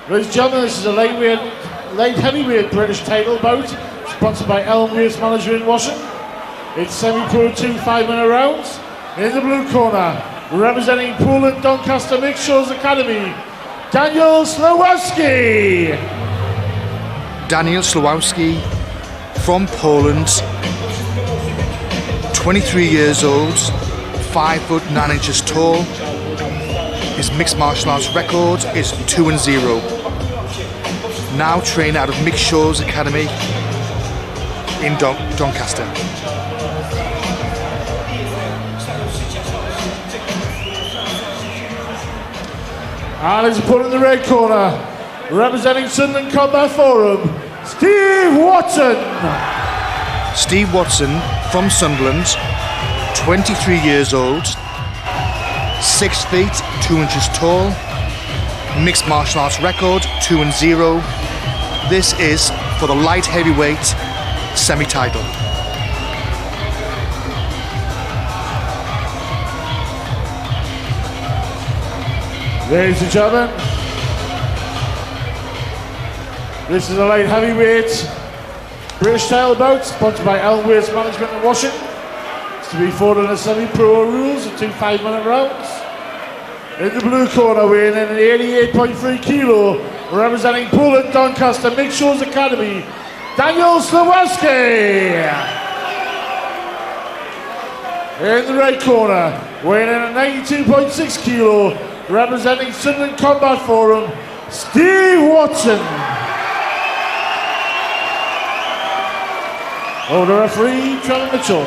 Ladies and gentlemen, this is a light heavyweight British title bout, sponsored by Elm Waste Management in Washington. It's semi-pro 2 5-minute rounds. In the blue corner, representing Poland Doncaster Mixed Shows Academy, Daniel Sliwowski. Daniel Sliwowski from Poland, 23 years old, 5 foot 9 inches tall. His mixed martial arts record is 2-0. Now trained out of Mixed Shows Academy in Doncaster. And his opponent in the red corner, representing Sunderland Combat Forum, Steve Watson. Steve Watson from Sunderland, 23 years old, 6 feet 2 inches tall, mixed martial arts record 2-0. This is for the light heavyweight semi-title. Ladies and gentlemen, this is a light heavyweight British title bout, sponsored by Elm Waste Management in Washington. It's to be fought in a semi-pro rules of 2 5-minute rounds. In the blue corner, weighing in at 88.3 kilo, representing Poland Doncaster Mixed Shows Academy, Daniel Sliwowski. In the red corner, weighing in at 92.6 kilo, representing Sunderland Combat Forum, Steve Watson. Oh, the referee, Trevor Mitchell.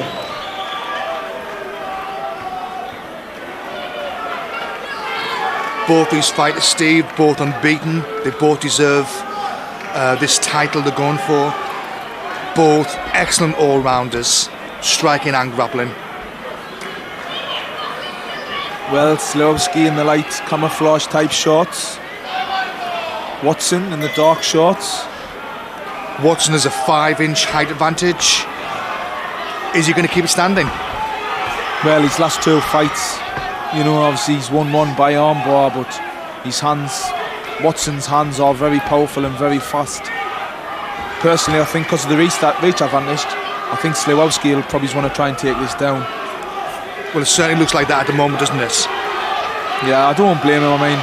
Both these fighters, Steve, both unbeaten. They both deserve this title they're going for. Both excellent all-rounders, striking and grappling. Well, Sliwowski in the light camouflage type shorts. Watson in the dark shorts. Watson has a 5-inch height advantage. Is he going to keep it standing? Well, his last 2 fights, you know, obviously he's won one by armbar, but his hands, Watson's hands are very powerful and very fast. Personally, I think because of the reach advantage, I think Sliwowski will probably want to try and take this down. Well, it certainly looks like that at the moment, doesn't it? Yeah, I don't blame him. I mean,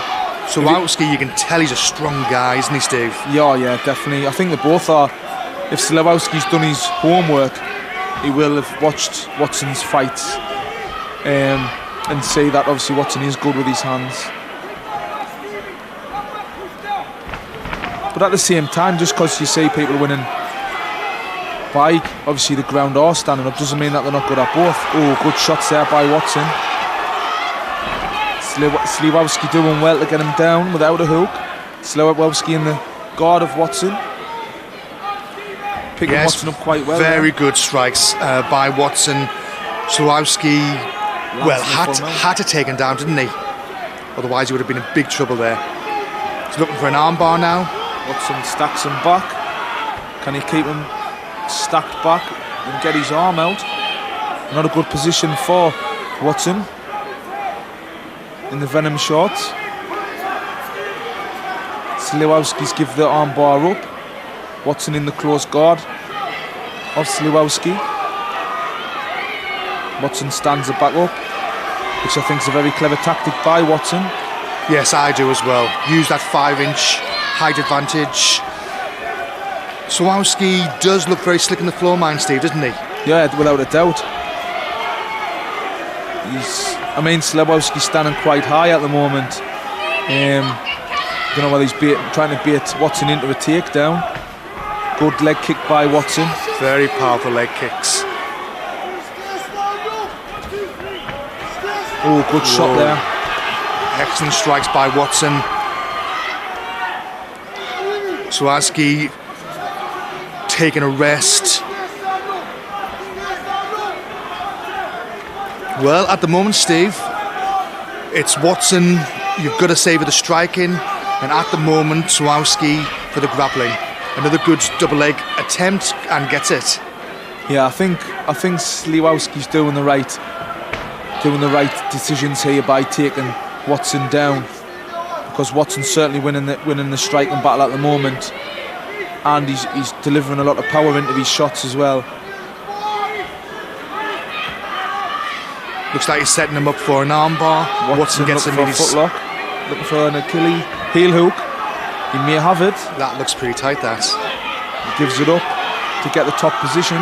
Sliwowski, you can tell he's a strong guy, isn't he, Steve? Yeah, definitely. I think they both are. If Sliwowski's done his homework, he will have watched Watson's fights and say that obviously Watson is good with his hands. But at the same time, just because you see people winning by obviously the ground or standing up doesn't mean that they're not good at both. Oh, good shots there by Watson. Sliwowski doing well to get him down without a hook. Sliwowski in the guard of Watson. Picking Watson up quite well. Very good strikes by Watson. Sliwowski, well, had to take him down, didn't he? Otherwise he would have been in big trouble there. He's looking for an armbar now. Watson stacks him back. Can he keep him stacked back and get his arm out? Not a good position for Watson in the Venom shorts. Sliwowski's give the armbar up. Watson in the close guard of Sliwowski. Watson stands it back up, which I think is a very clever tactic by Watson. Yes, I do as well. Use that 5-inch height advantage. Sliwowski does look very slick on the floor, mind, Steve, doesn't he? Yeah, without a doubt. Sliwowski's standing quite high at the moment. I don't know whether he's trying to bait Watson into a takedown. Good leg kick by Watson. Very powerful leg kicks. Oh, good shot there. Excellent strikes by Watson. Sliwowski taking a rest. Well, at the moment, Steve, it's Watson you've got to say for the striking, and at the moment Sliwowski for the grappling. Another good double leg attempt and gets it. Yeah, I think Sliwowski's doing the right decisions here by taking Watson down. because Watson's certainly winning the striking battle at the moment, and he's delivering a lot of power into his shots as well. Looks like he's setting him up for an armbar. Watson gets him in his footlock, looking for an Achilles heel hook. He may have it. That looks pretty tight, that. He gives it up to get the top position.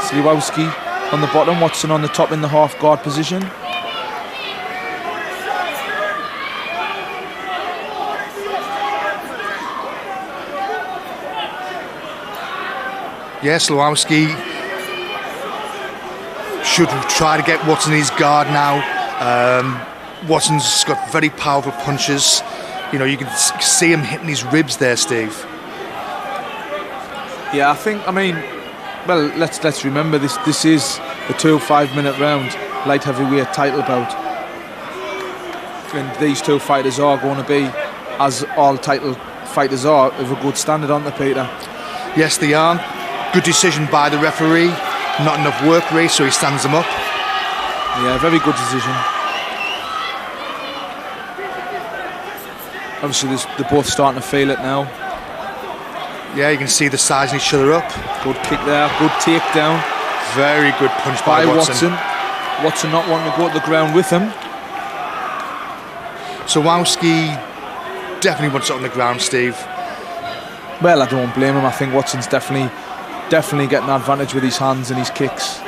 Sliwowski on the bottom, Watson on the top in the half guard position. Yeah, Sliwowski should try to get Watson in his guard now. Watson's got very powerful punches. You know, you can see him hitting his ribs there, Steve. Yeah, I mean, well, let's remember this is a 2 5-minute round light heavyweight title bout, and these two fighters are going to be, as all title fighters are, of a good standard, aren't they, Peter? Yes, they are. Good decision by the referee. Not enough work rate, so he stands them up. Yeah, very good decision. Obviously, they're both starting to feel it now. Yeah, you can see the sizing each other up. Good kick there, good takedown. Very good punch by Watson. Watson not wanting to go to the ground with him. Sliwowski definitely wants it on the ground, Steve. Well, I don't blame him. I think Watson's definitely getting an advantage with his hands and his kicks.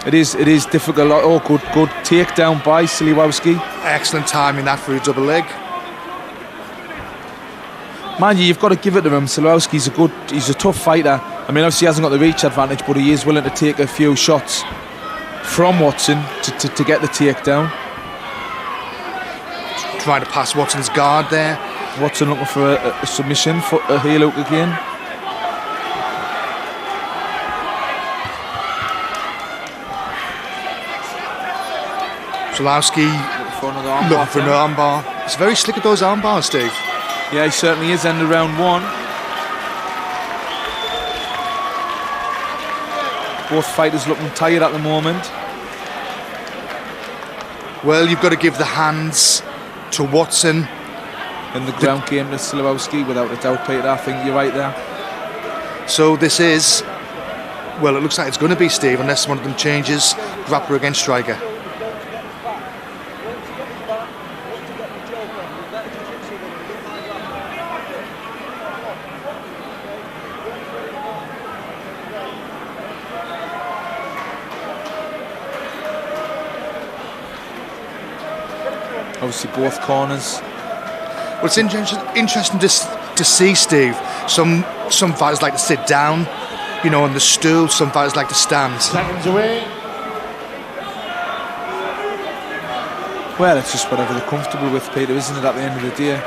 It is difficult. Oh, good takedown by Sliwowski. Excellent timing that for a double leg. Mind you, you've got to give it to him. Sliwowski's he's a tough fighter. I mean, obviously he hasn't got the reach advantage, but he is willing to take a few shots from Watson to get the takedown. Trying to pass Watson's guard there. Watson looking for a submission, for a heel hook again. Sliwowski looking for an armbar. He's very slick at those armbars, Steve. Yeah, he certainly is. End of round one. Both fighters looking tired at the moment. Well, you've got to give the hands to Watson. And the ground game to Sliwowski, without a doubt, Peter. I think you're right there. So this is, well, it looks like it's going to be, Steve, unless one of them changes, grappler against striker. Obviously both corners. Well, it's interesting to see, Steve. Some fighters like to sit down, you know, on the stool. Some fighters like to stand. Seconds away. Well, it's just whatever they're comfortable with, Peter, isn't it, at the end of the day?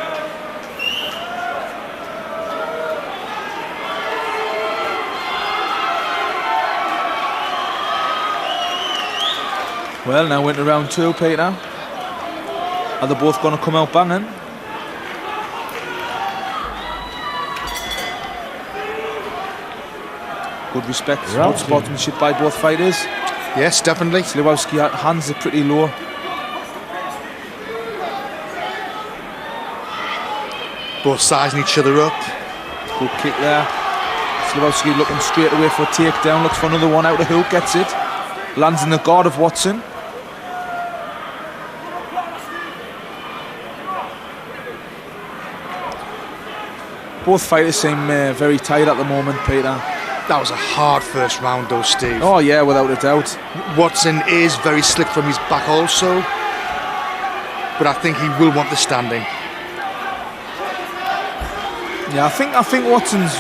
Well, now we're into round two, Peter. Are they both going to come out banging? Good respect, good sportsmanship by both fighters. Yes, definitely. Sliwowski hands are pretty low. Both sizing each other up. Good kick there. Sliwowski looking straight away for a takedown. Looks for another one out of hook. Gets it. Lands in the guard of Watson. Both fighters seem very tired at the moment, Peter. That was a hard first round though, Steve. Oh yeah, without a doubt. Watson is very slick from his back also, but I think he will want the standing. Yeah, I think Watson's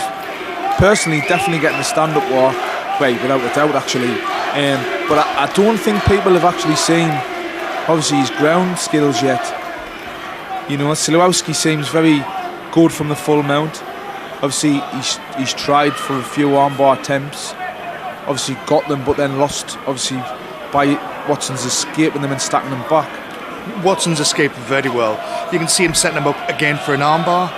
personally definitely getting the stand-up war. Wait, without a doubt, actually. But I don't think people have actually seen, obviously, his ground skills yet. You know, Sliwowski seems very good from the full mount. Obviously, he's tried for a few armbar attempts. Obviously, got them, but then lost. Obviously, by Watson's escaping them and stacking them back. Watson's escaped very well. You can see him setting him up again for an armbar.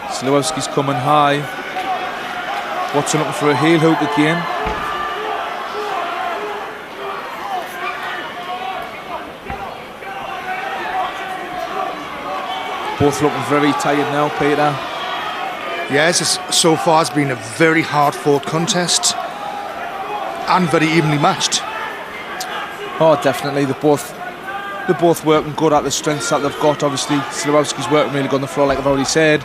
Sliwowski's coming high. Watson looking for a heel hook again. Both looking very tired now, Peter. Yes, so far it's been a very hard-fought contest and very evenly matched. Oh, definitely. They're both working good at the strengths that they've got. Obviously, Sliwowski's working really good on the floor, like I've already said.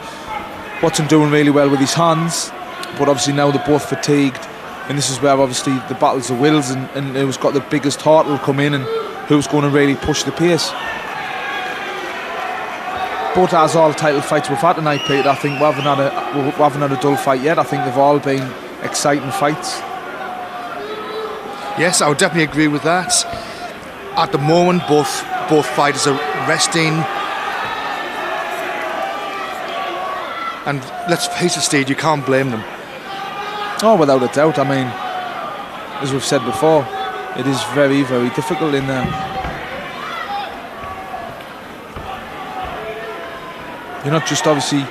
Watson doing really well with his hands, but obviously now they're both fatigued, and this is where obviously the battles of wills and who's got the biggest heart will come in and who's going to really push the pace. But as all title fights we've had tonight, Peter, I think we haven't had a dull fight yet. I think they've all been exciting fights. Yes, I would definitely agree with that. At the moment, both fighters are resting. And let's face it, Steve, you can't blame them. Oh, without a doubt. I mean, as we've said before, it is very, very difficult in there. You're not just obviously,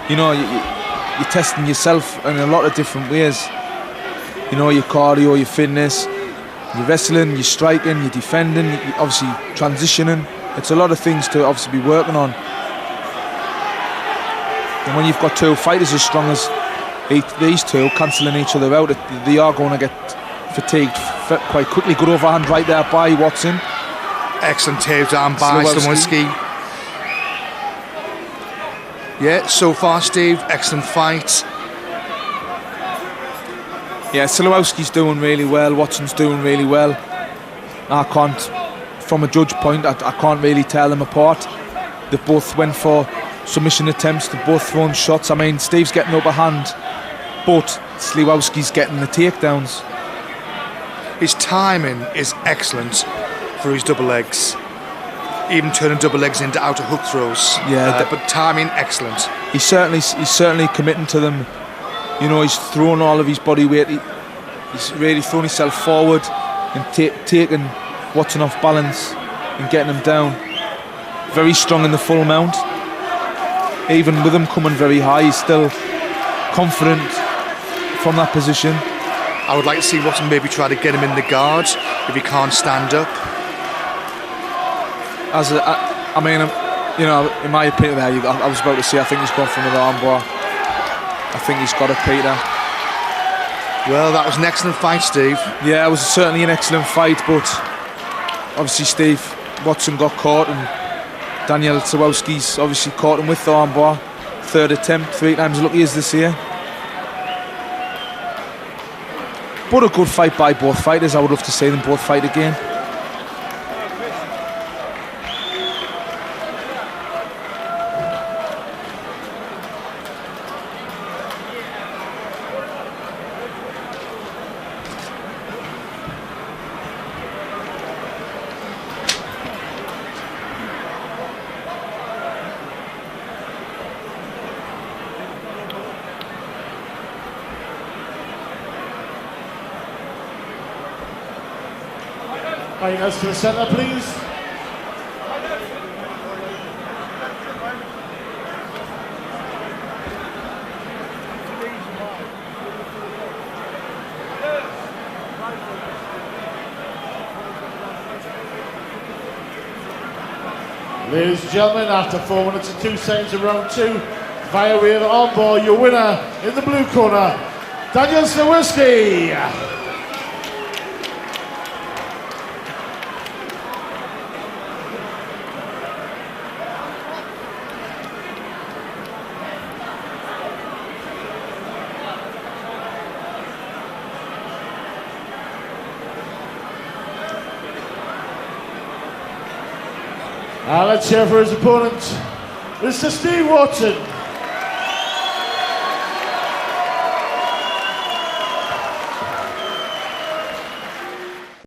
you know, you're testing yourself in a lot of different ways. You know, your cardio, your fitness, your wrestling, your striking, your defending, you're obviously transitioning. It's a lot of things to obviously be working on. And when you've got two fighters as strong as these two, cancelling each other out, they are going to get fatigued quite quickly. Good overhand right there by Watson. Excellent takedown by Sliwowski. Yeah, so far, Steve, excellent fight. Yeah, Sliwowski's doing really well, Watson's doing really well. I can't, from a judge point, I can't really tell them apart. They both went for submission attempts, they've both thrown shots. I mean, Steve's getting upper hand, but Sliwowski's getting the takedowns. His timing is excellent for his double legs. Even turning double legs into outer hook throws. Yeah, but timing excellent. He's certainly committing to them. You know, he's thrown all of his body weight. He's really thrown himself forward and taking Watson off balance and getting him down. Very strong in the full mount. Even with him coming very high, he's still confident from that position. I would like to see Watson maybe try to get him in the guard if he can't stand up. I mean, you know, in my opinion, there, I was about to say, I think he's gone for another armbar. I think he's got it, Peter. Well, that was an excellent fight, Steve. Yeah, it was certainly an excellent fight, but obviously, Steve, Watson got caught, and Daniel Sliwowski's obviously caught him with the armbar. Third attempt, 3 times lucky as this year. But a good fight by both fighters. I would love to see them both fight again. Bring us to the centre, please. Ladies and gentlemen, after 4 minutes and 2 seconds of round 2, via way of armbar, your winner in the blue corner, Daniel Sliwowski. Let's cheer for his opponent, Mr. Steve Watson.